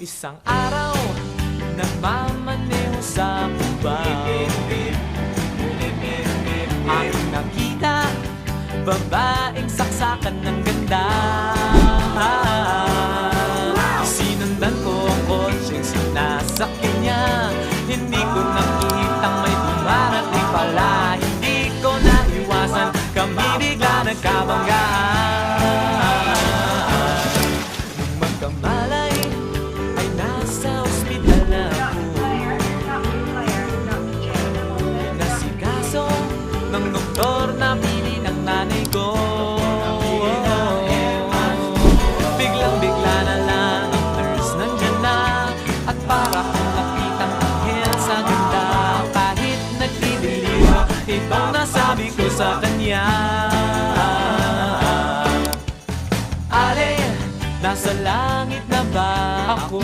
Isang araw, nagmamaneho sa Cubao, aking nakita, babaeng saksakan ng ganda. Sinundan ko ang kotseng sinasakyan niya, hindi ko nakitang may dumarating pala. Hindi ko naiwasan, kami bigla nagkabanggaan. Nung magkamalay, ay nasa ospital na ako. Nasikaso ng doktor na pili ng nanay ko. Biglang-bigla na lang ang nurse nandyan na, at para kong nakitang anghel sa ganda. Kahit nagdidilim, itong nasabi ko sa kanya. Ale, nasa langit na ba ako?